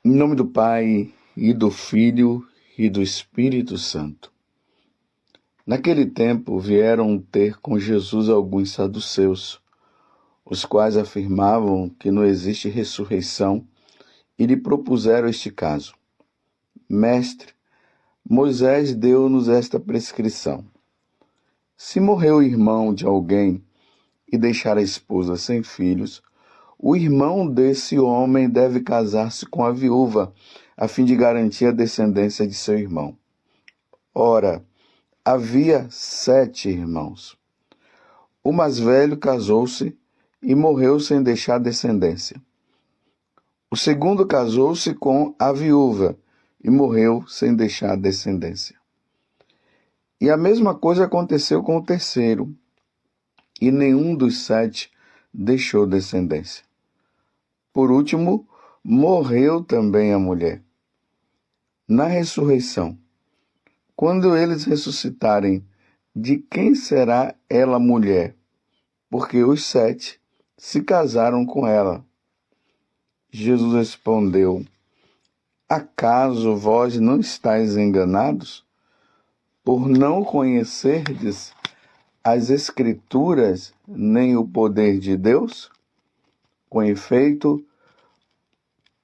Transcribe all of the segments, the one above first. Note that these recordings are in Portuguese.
Em nome do Pai, e do Filho, e do Espírito Santo. Naquele tempo vieram ter com Jesus alguns saduceus, os quais afirmavam que não existe ressurreição, e lhe propuseram este caso. Mestre, Moisés deu-nos esta prescrição. Se morreu o irmão de alguém e deixar a esposa sem filhos, o irmão desse homem deve casar-se com a viúva, a fim de garantir a descendência de seu irmão. Ora, havia 7 irmãos. O mais velho casou-se e morreu sem deixar descendência. O segundo casou-se com a viúva e morreu sem deixar descendência. E a mesma coisa aconteceu com o terceiro, e nenhum dos 7 deixou descendência. Por último, morreu também a mulher. Na ressurreição, quando eles ressuscitarem, de quem será ela mulher? Porque os 7 se casaram com ela. Jesus respondeu: acaso vós não estáis enganados? Por não conhecerdes as Escrituras nem o poder de Deus? Com efeito,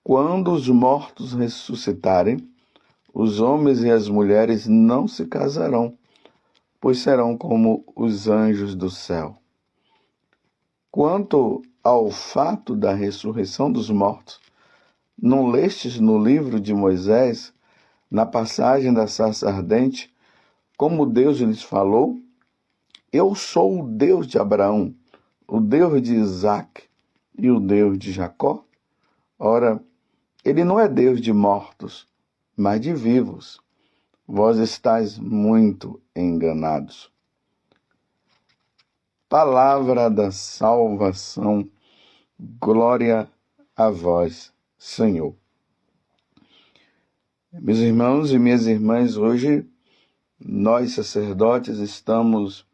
quando os mortos ressuscitarem, os homens e as mulheres não se casarão, pois serão como os anjos do céu. Quanto ao fato da ressurreição dos mortos, não lestes no livro de Moisés, na passagem da sarça ardente, como Deus lhes falou? Eu sou o Deus de Abraão, o Deus de Isaque e o Deus de Jacó? Ora, ele não é Deus de mortos, mas de vivos. Vós estáis muito enganados. Palavra da salvação, glória a vós, Senhor. Meus irmãos e minhas irmãs, hoje nós sacerdotes estamos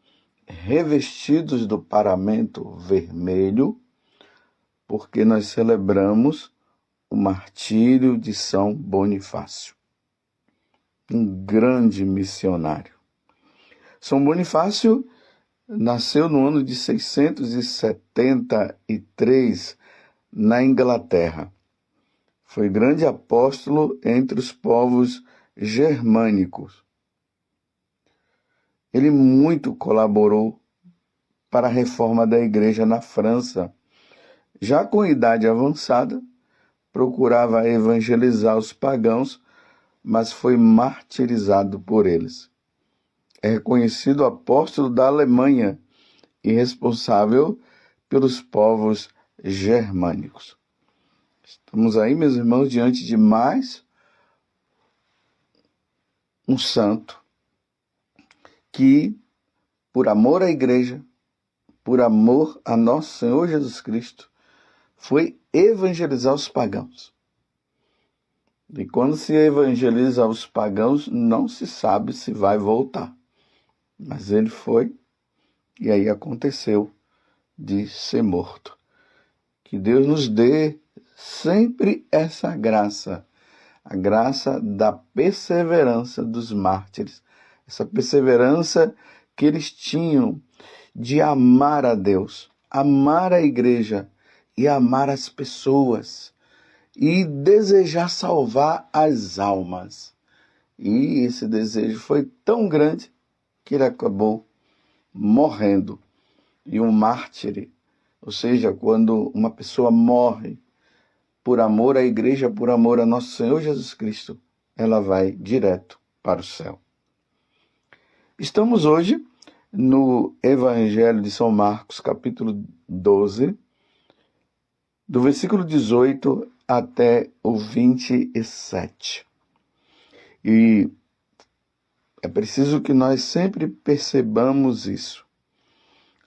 revestidos do paramento vermelho, porque nós celebramos o martírio de São Bonifácio, um grande missionário. São Bonifácio nasceu no ano de 673, na Inglaterra. Foi grande apóstolo entre os povos germânicos. Ele muito colaborou para a reforma da igreja na França. Já com idade avançada, procurava evangelizar os pagãos, mas foi martirizado por eles. É reconhecido apóstolo da Alemanha e responsável pelos povos germânicos. Estamos aí, meus irmãos, diante de mais um santo que, por amor à igreja, por amor a nosso Senhor Jesus Cristo, foi evangelizar os pagãos. E quando se evangeliza os pagãos, não se sabe se vai voltar. Mas ele foi, e aí aconteceu de ser morto. Que Deus nos dê sempre essa graça, a graça da perseverança dos mártires, essa perseverança que eles tinham de amar a Deus, amar a igreja e amar as pessoas e desejar salvar as almas. E esse desejo foi tão grande que ele acabou morrendo. E um mártir, ou seja, quando uma pessoa morre por amor à igreja, por amor a nosso Senhor Jesus Cristo, ela vai direto para o céu. Estamos hoje no Evangelho de São Marcos, capítulo 12, do versículo 18 até o 27. E é preciso que nós sempre percebamos isso.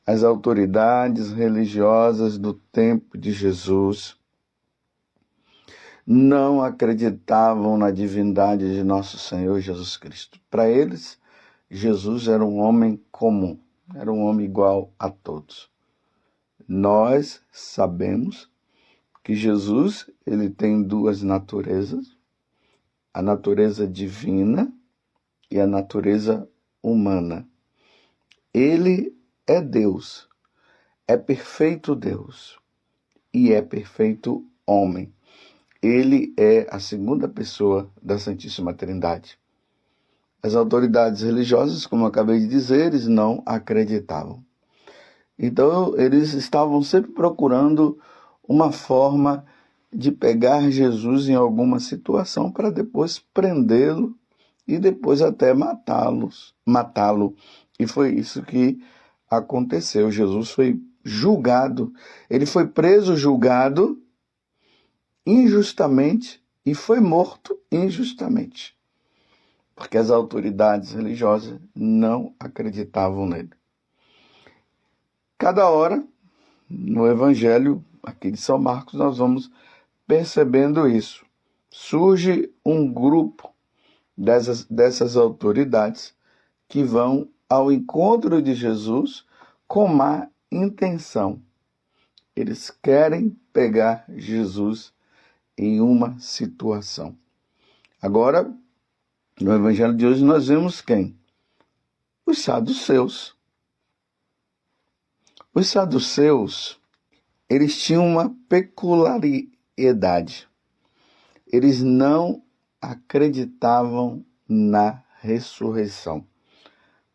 As autoridades religiosas do tempo de Jesus não acreditavam na divindade de nosso Senhor Jesus Cristo. Para eles, Jesus era um homem comum, era um homem igual a todos. Nós sabemos que Jesus, ele tem duas naturezas, a natureza divina e a natureza humana. Ele é Deus, é perfeito Deus e é perfeito homem. Ele é a segunda pessoa da Santíssima Trindade. As autoridades religiosas, como eu acabei de dizer, eles não acreditavam. Então, eles estavam sempre procurando uma forma de pegar Jesus em alguma situação para depois prendê-lo e depois até matá-lo. E foi isso que aconteceu. Jesus foi julgado, ele foi preso, julgado injustamente e foi morto injustamente, porque as autoridades religiosas não acreditavam nele. Cada hora, no Evangelho aqui de São Marcos, nós vamos percebendo isso. Surge um grupo dessas autoridades que vão ao encontro de Jesus com má intenção. Eles querem pegar Jesus em uma situação. Agora, no Evangelho de hoje, nós vemos quem? Os saduceus. Os saduceus, eles tinham uma peculiaridade. Eles não acreditavam na ressurreição.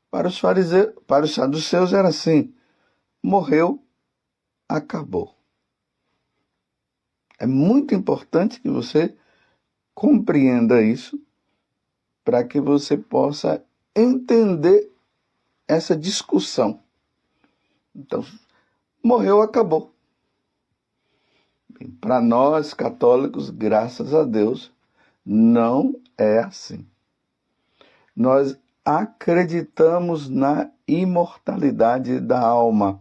Para os saduceus era assim: morreu, acabou. É muito importante que você compreenda isso para que você possa entender essa discussão. Então, morreu, acabou. Para nós católicos, graças a Deus, não é assim. Nós acreditamos na imortalidade da alma,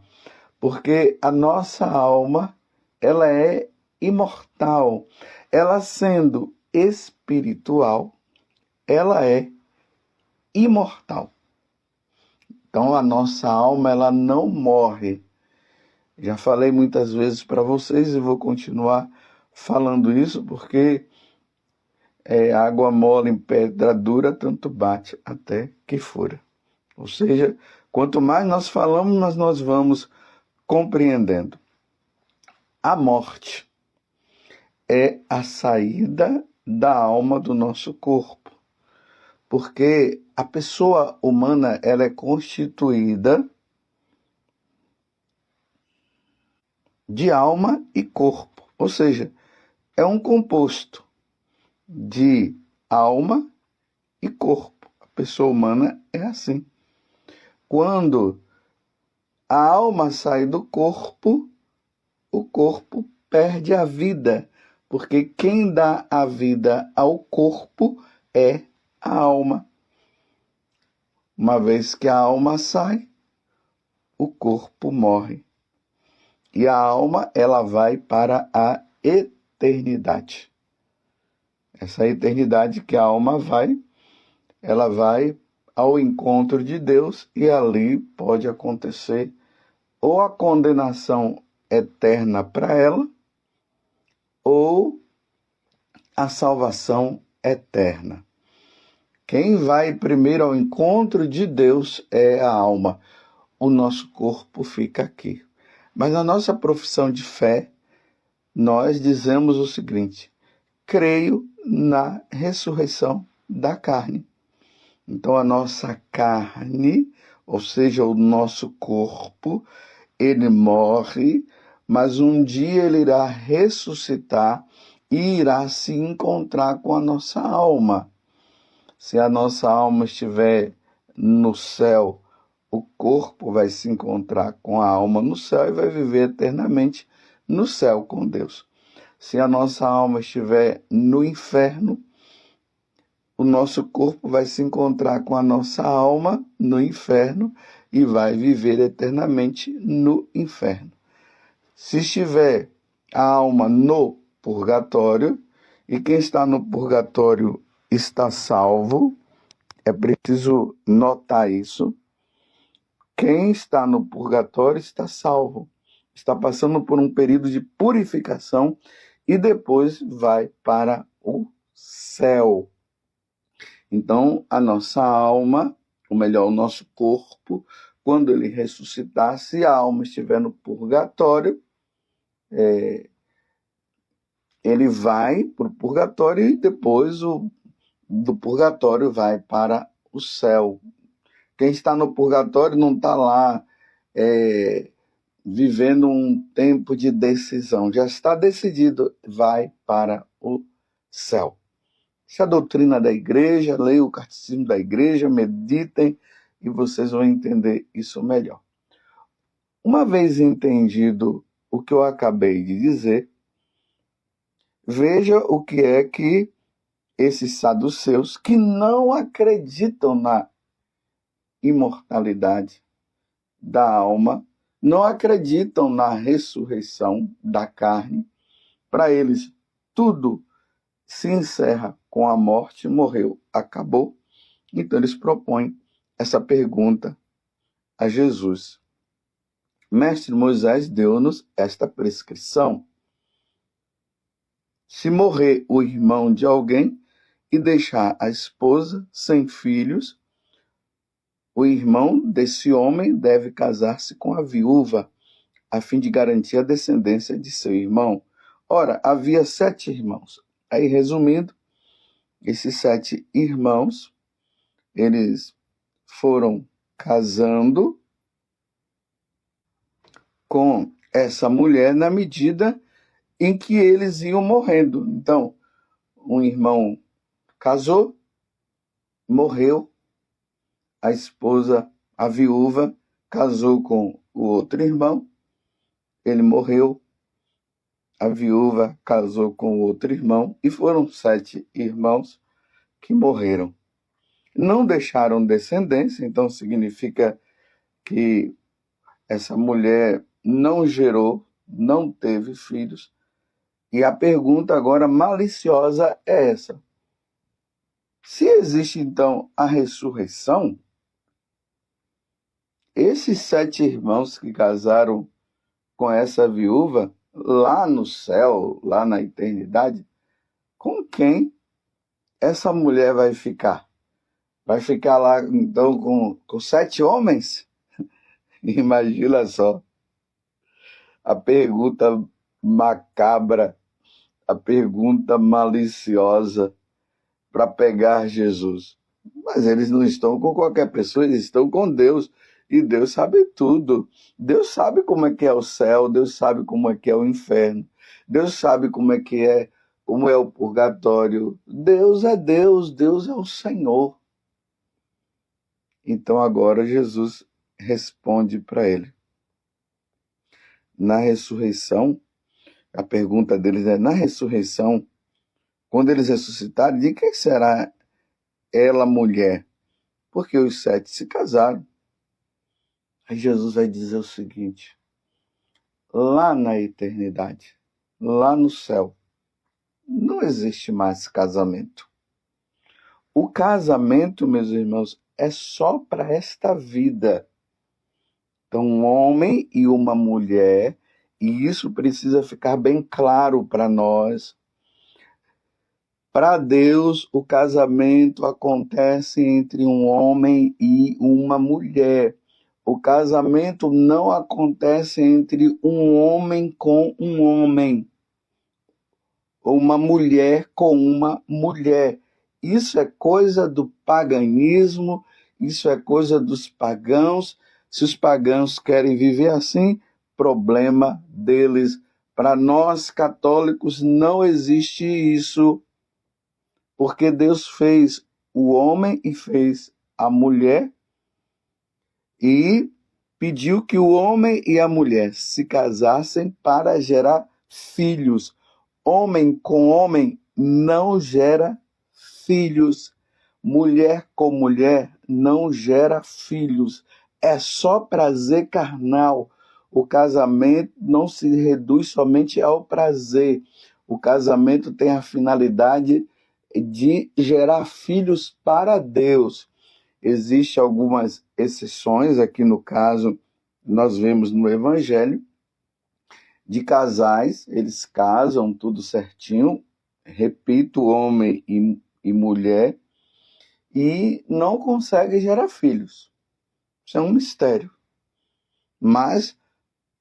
porque a nossa alma, ela é imortal. Ela sendo espiritual, ela é imortal. Então a nossa alma, ela não morre. Já falei muitas vezes para vocês e vou continuar falando isso, porque água mole em pedra dura, tanto bate até que fura. Ou seja, quanto mais nós falamos, nós vamos compreendendo. A morte é a saída da alma do nosso corpo, porque a pessoa humana, ela é constituída de alma e corpo, ou seja, é um composto de alma e corpo. A pessoa humana é assim. Quando a alma sai do corpo, o corpo perde a vida, porque quem dá a vida ao corpo é a alma. Uma vez que a alma sai, o corpo morre. E a alma, ela vai para a eternidade. Essa eternidade que a alma vai, ela vai ao encontro de Deus e ali pode acontecer ou a condenação eterna para ela ou a salvação eterna. Quem vai primeiro ao encontro de Deus é a alma. O nosso corpo fica aqui. Mas na nossa profissão de fé, nós dizemos o seguinte: creio na ressurreição da carne. Então a nossa carne, ou seja, o nosso corpo, ele morre, mas um dia ele irá ressuscitar e irá se encontrar com a nossa alma. Se a nossa alma estiver no céu, o corpo vai se encontrar com a alma no céu e vai viver eternamente no céu com Deus. Se a nossa alma estiver no inferno, o nosso corpo vai se encontrar com a nossa alma no inferno e vai viver eternamente no inferno. Se estiver a alma no purgatório, e quem está no purgatório está salvo, é preciso notar isso. Quem está no purgatório está salvo. está passando por um período de purificação e depois vai para o céu. Então, a nossa alma, ou melhor, o nosso corpo, quando ele ressuscitar, se a alma estiver no purgatório, ele vai para o purgatório e depois do purgatório vai para o céu. Quem está no purgatório não está lá vivendo um tempo de decisão. Já está decidido, vai para o céu. Essa é a doutrina da igreja, leia o catecismo da igreja, meditem e vocês vão entender isso melhor. Uma vez entendido o que eu acabei de dizer, veja o que é que esses saduceus que não acreditam na imortalidade da alma, não acreditam na ressurreição da carne, para eles tudo se encerra com a morte, morreu, acabou. Então eles propõem essa pergunta a Jesus. Mestre, Moisés deu-nos esta prescrição. Se morrer o irmão de alguém e deixar a esposa sem filhos, o irmão desse homem deve casar-se com a viúva, a fim de garantir a descendência de seu irmão. Ora, havia 7 irmãos. Aí, resumindo, esses 7 irmãos, eles foram casando com essa mulher na medida em que eles iam morrendo. Então, um irmão casou, morreu, a esposa, a viúva, casou com o outro irmão, ele morreu, a viúva casou com o outro irmão, e foram 7 irmãos que morreram. Não deixaram descendência, então significa que essa mulher não gerou, não teve filhos. E a pergunta agora maliciosa é essa. Se existe então a ressurreição, esses 7 irmãos que casaram com essa viúva, lá no céu, lá na eternidade, com quem essa mulher vai ficar? Vai ficar lá, então, com 7 homens? Imagina só. A pergunta macabra, a pergunta maliciosa para pegar Jesus. Mas eles não estão com qualquer pessoa, eles estão com Deus. E Deus sabe tudo. Deus sabe como é que é o céu, Deus sabe como é que é o inferno. Deus sabe como é o purgatório. Deus é Deus, Deus é o Senhor. Então agora Jesus responde para ele. Na ressurreição, a pergunta deles é, na ressurreição, quando eles ressuscitarem, de quem será ela mulher? Porque os 7 se casaram. Aí Jesus vai dizer o seguinte, lá na eternidade, lá no céu, não existe mais casamento. O casamento, meus irmãos, é só para esta vida. Então, um homem e uma mulher, e isso precisa ficar bem claro para nós. Para Deus, o casamento acontece entre um homem e uma mulher. O casamento não acontece entre um homem com um homem, ou uma mulher com uma mulher. Isso é coisa do paganismo, isso é coisa dos pagãos. Se os pagãos querem viver assim, problema deles. Para nós católicos não existe isso, porque Deus fez o homem e fez a mulher, e pediu que o homem e a mulher se casassem para gerar filhos. Homem com homem não gera filhos. Mulher com mulher não gera filhos. É só prazer carnal. O casamento não se reduz somente ao prazer. O casamento tem a finalidade de gerar filhos para Deus. Existem algumas exceções, aqui no caso, nós vemos no Evangelho, de casais, eles casam tudo certinho, repito, homem e mulher, e não conseguem gerar filhos. Isso é um mistério. Mas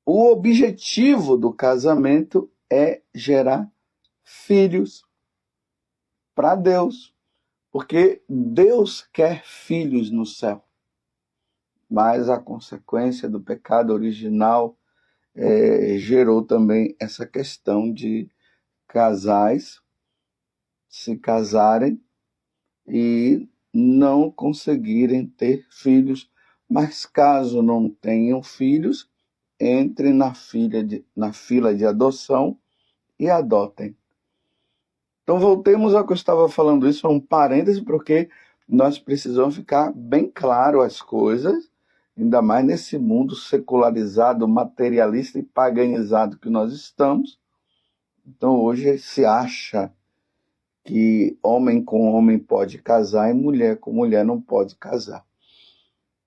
o objetivo do casamento é gerar filhos para Deus, porque Deus quer filhos no céu. Mas a consequência do pecado original gerou também essa questão de casais se casarem e não conseguirem ter filhos, mas caso não tenham filhos, entrem na fila de adoção e adotem. Então voltemos ao que eu estava falando, isso é um parêntese, porque nós precisamos ficar bem claro as coisas, ainda mais nesse mundo secularizado, materialista e paganizado que nós estamos. Então hoje se acha que homem com homem pode casar e mulher com mulher não pode casar.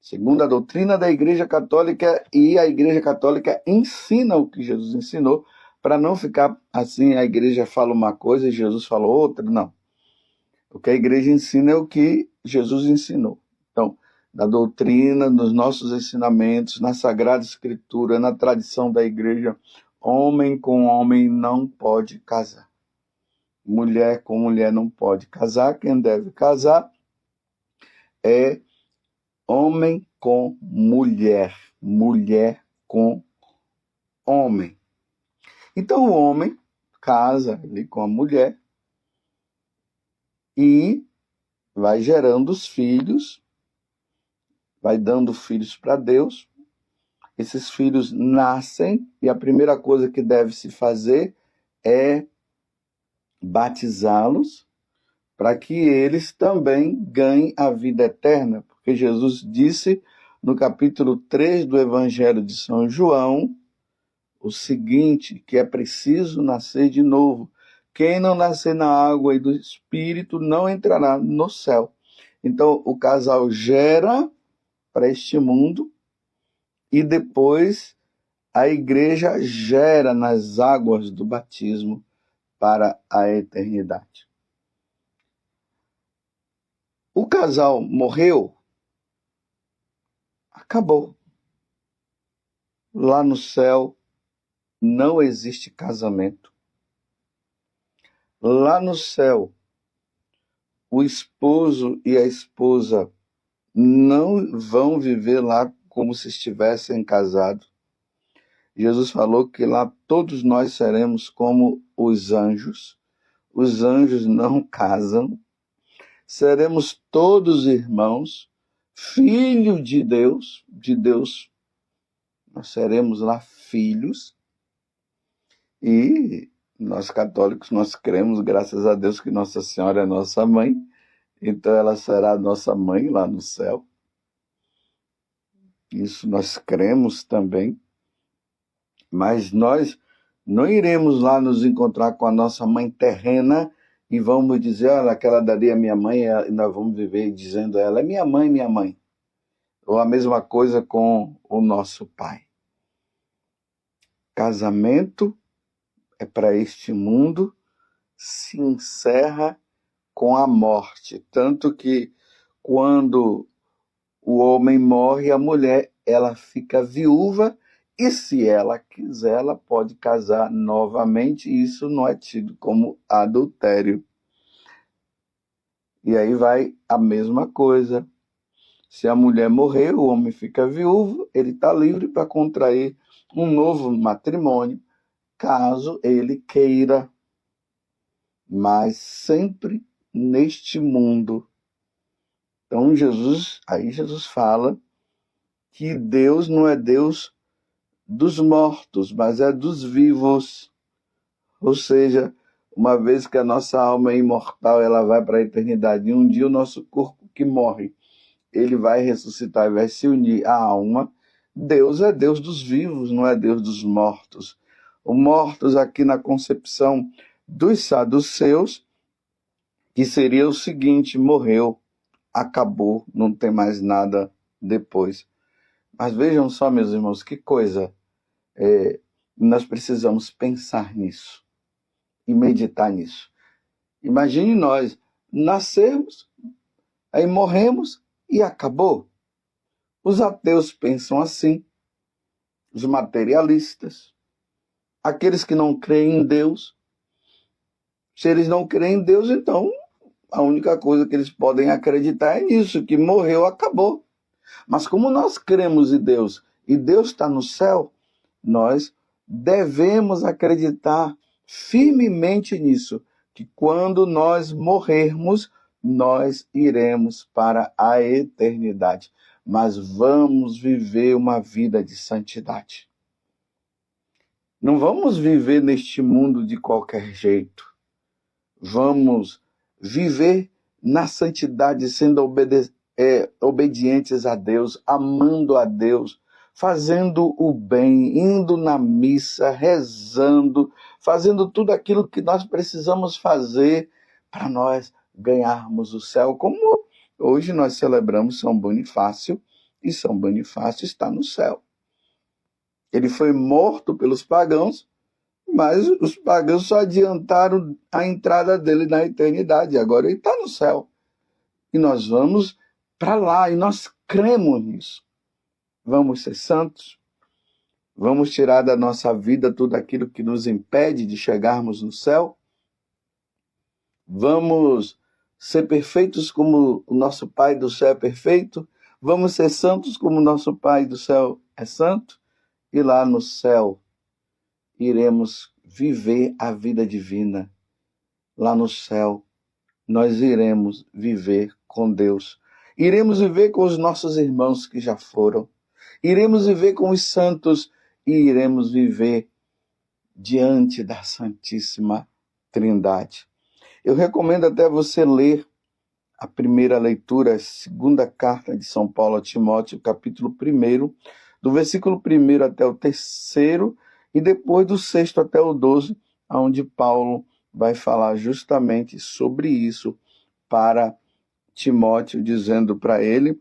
Segundo a doutrina da Igreja Católica, e a Igreja Católica ensina o que Jesus ensinou, para não ficar assim, a igreja fala uma coisa e Jesus fala outra, não. O que a igreja ensina é o que Jesus ensinou. Então, na doutrina, nos nossos ensinamentos, na Sagrada Escritura, na tradição da igreja, homem com homem não pode casar. Mulher com mulher não pode casar. Quem deve casar é homem com mulher, mulher com homem. Então o homem casa ali com a mulher e vai gerando os filhos, vai dando filhos para Deus. Esses filhos nascem e a primeira coisa que deve se fazer é batizá-los para que eles também ganhem a vida eterna. Porque Jesus disse no capítulo 3 do Evangelho de São João o seguinte, que é preciso nascer de novo. Quem não nascer na água e do Espírito não entrará no céu. Então, o casal gera para este mundo e depois a igreja gera nas águas do batismo para a eternidade. O casal morreu, acabou. Lá no céu não existe casamento. Lá no céu, o esposo e a esposa não vão viver lá como se estivessem casados. Jesus falou que lá todos nós seremos como os anjos. Os anjos não casam. Seremos todos irmãos, filhos de Deus. Nós seremos lá filhos. E nós católicos, nós cremos, graças a Deus, que Nossa Senhora é nossa mãe. Então ela será nossa mãe lá no céu. Isso nós cremos também. Mas nós não iremos lá nos encontrar com a nossa mãe terrena e vamos dizer, olha, aquela dali é minha mãe, e nós vamos viver dizendo a ela, é minha mãe, minha mãe. Ou a mesma coisa com o nosso pai. Casamento é para este mundo, se encerra com a morte. Tanto que quando o homem morre, a mulher ela fica viúva e se ela quiser, ela pode casar novamente e isso não é tido como adultério. E aí vai a mesma coisa. Se a mulher morrer, o homem fica viúvo, ele está livre para contrair um novo matrimônio, caso ele queira. Mas sempre neste mundo. Então Jesus fala que Deus não é Deus dos mortos, mas é dos vivos. Ou seja, uma vez que a nossa alma é imortal, ela vai para a eternidade. E um dia o nosso corpo que morre, ele vai ressuscitar e vai se unir à alma. Deus é Deus dos vivos, não é Deus dos mortos. Os mortos aqui na concepção dos saduceus, que seria o seguinte, morreu, acabou, não tem mais nada depois. Mas vejam só, meus irmãos, que coisa. Nós precisamos pensar nisso e meditar nisso. Imagine nós nascermos, aí morremos e acabou. Os ateus pensam assim, os materialistas, aqueles que não creem em Deus. Se eles não creem em Deus, então a única coisa que eles podem acreditar é nisso, que morreu, acabou. Mas como nós cremos em Deus e Deus está no céu, nós devemos acreditar firmemente nisso, que quando nós morrermos, nós iremos para a eternidade. Mas vamos viver uma vida de santidade. Não vamos viver neste mundo de qualquer jeito. Vamos viver na santidade, sendo obedientes a Deus, amando a Deus, fazendo o bem, indo na missa, rezando, fazendo tudo aquilo que nós precisamos fazer para nós ganharmos o céu, como hoje nós celebramos São Bonifácio, e São Bonifácio está no céu. Ele foi morto pelos pagãos, mas os pagãos só adiantaram a entrada dele na eternidade. Agora ele está no céu. E nós vamos para lá, e nós cremos nisso. Vamos ser santos. Vamos tirar da nossa vida tudo aquilo que nos impede de chegarmos no céu. Vamos ser perfeitos como o nosso Pai do céu é perfeito. Vamos ser santos como o nosso Pai do céu é santo. E lá no céu iremos viver a vida divina. Lá no céu nós iremos viver com Deus. Iremos viver com os nossos irmãos que já foram. Iremos viver com os santos e iremos viver diante da Santíssima Trindade. Eu recomendo até você ler a primeira leitura, a segunda carta de São Paulo a Timóteo, capítulo 1, do versículo 1 até o 3, e depois do 6 até o 12, onde Paulo vai falar justamente sobre isso para Timóteo, dizendo para ele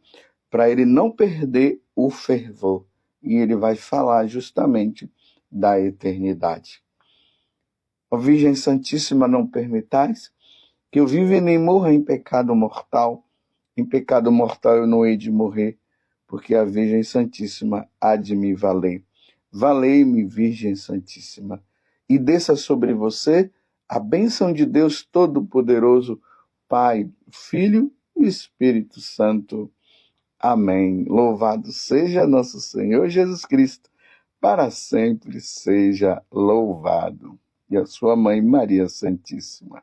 não perder o fervor. E ele vai falar justamente da eternidade. Ó Virgem Santíssima, não permitais que eu viva nem morra em pecado mortal. Em pecado mortal eu não hei de morrer, porque a Virgem Santíssima há de me valer. Valei-me, Virgem Santíssima, e desça sobre você a bênção de Deus Todo-Poderoso, Pai, Filho e Espírito Santo. Amém. Louvado seja nosso Senhor Jesus Cristo, para sempre seja louvado. E a sua mãe Maria Santíssima.